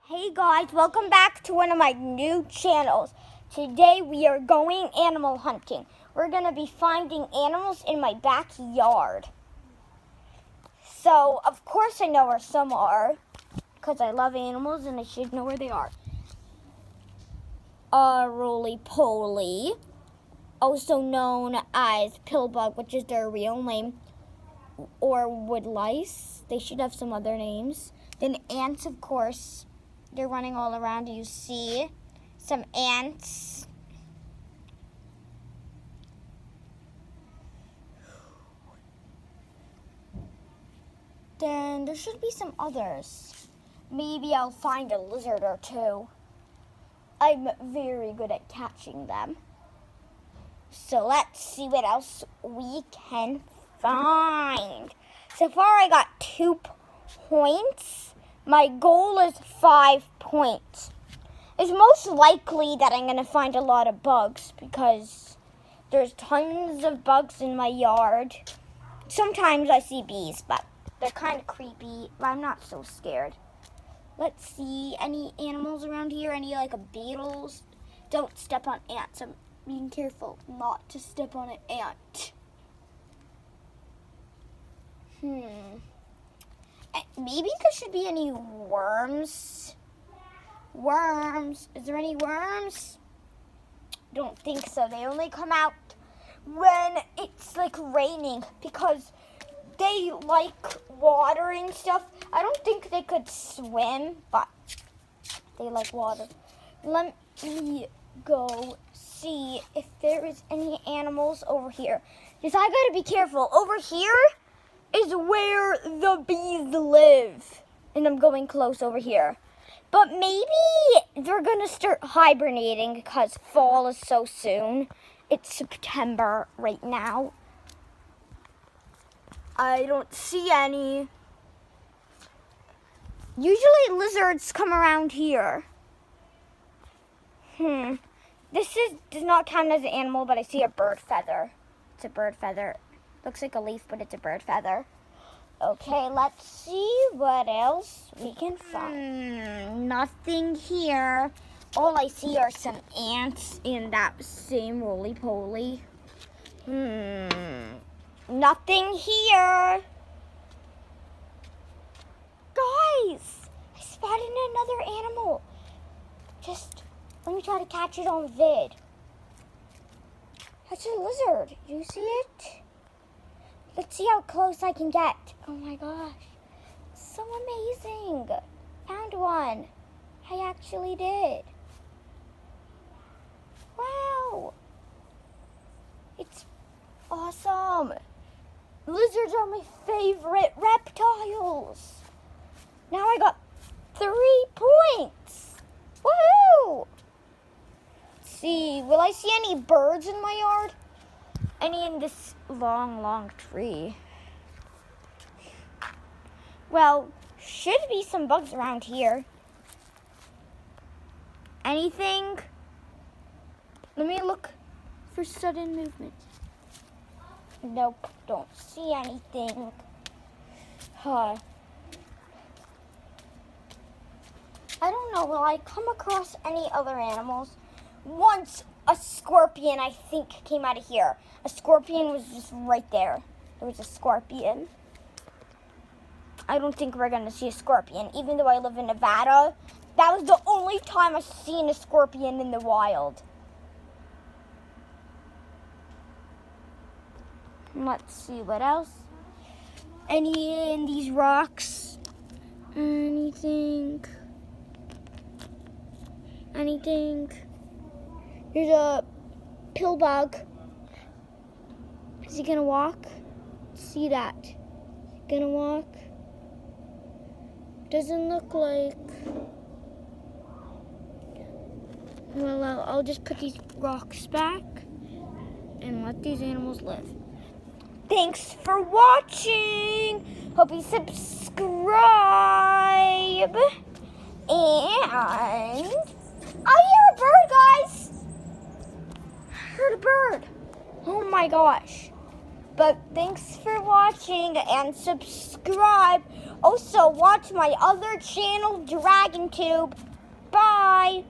Hey guys, welcome back to one of my new channels. Today we are going animal hunting. We're going to be finding animals in my backyard. So, of course I know where some are, because I love animals and I should know where they are. Roly-poly, also known as pillbug, which is their real name, or woodlice. They should have some other names. Then ants, of course. They're running all around. You see some ants. Then there should be some others. Maybe I'll find a lizard or two. I'm very good at catching them. So let's see what else we can find. So far I got 2 points. My goal is 5 points. It's most likely that I'm going to find a lot of bugs because there's tons of bugs in my yard. Sometimes I see bees, but they're kind of creepy, but I'm not so scared. Let's see, any animals around here? Any beetles? Don't step on ants. I'm being careful not to step on an ant. Maybe there should be any worms. Worms. Is there any worms? Don't think so. They only come out when it's raining because they like water and stuff. I don't think they could swim, but they like water. Let me go see if there is any animals over here. Because I gotta be careful. Over here is where the bees live. And I'm going close over here. But maybe they're going to start hibernating because fall is so soon. It's September right now. I don't see any. Usually lizards come around here. This does not count as an animal, but I see a bird feather. It's a bird feather. Looks like a leaf, but it's a bird feather. Okay, let's see what else we can find. Nothing here. All I see are some ants in that same roly-poly. Nothing here. Guys, I spotted another animal. Just let me try to catch it on vid. That's a lizard. You see it? Let's see how close I can get. Oh my gosh. So amazing. Found one. I actually did. Wow. It's awesome. Lizards are my favorite reptiles. Now I got 3 points. Woohoo! Let's see. Will I see any birds in my yard? Any in this long tree? Well, should be some bugs around here. Anything? Let me look for sudden movement. Nope, don't see anything. I don't know, will I come across any other animals? Once a scorpion, I think, came out of here. A scorpion was just right there. There was a scorpion. I don't think we're going to see a scorpion. Even though I live in Nevada, that was the only time I've seen a scorpion in the wild. Let's see what else. Any in these rocks? Anything? There's a pillbug. Is he gonna walk? See that? Gonna walk? Doesn't look like. Well, I'll just put these rocks back and let these animals live. Thanks for watching. Hope you subscribe. And I hear a bird, guys. I heard a bird. Oh my gosh. But thanks for watching and subscribe. Also, watch my other channel, DragonTube. Bye.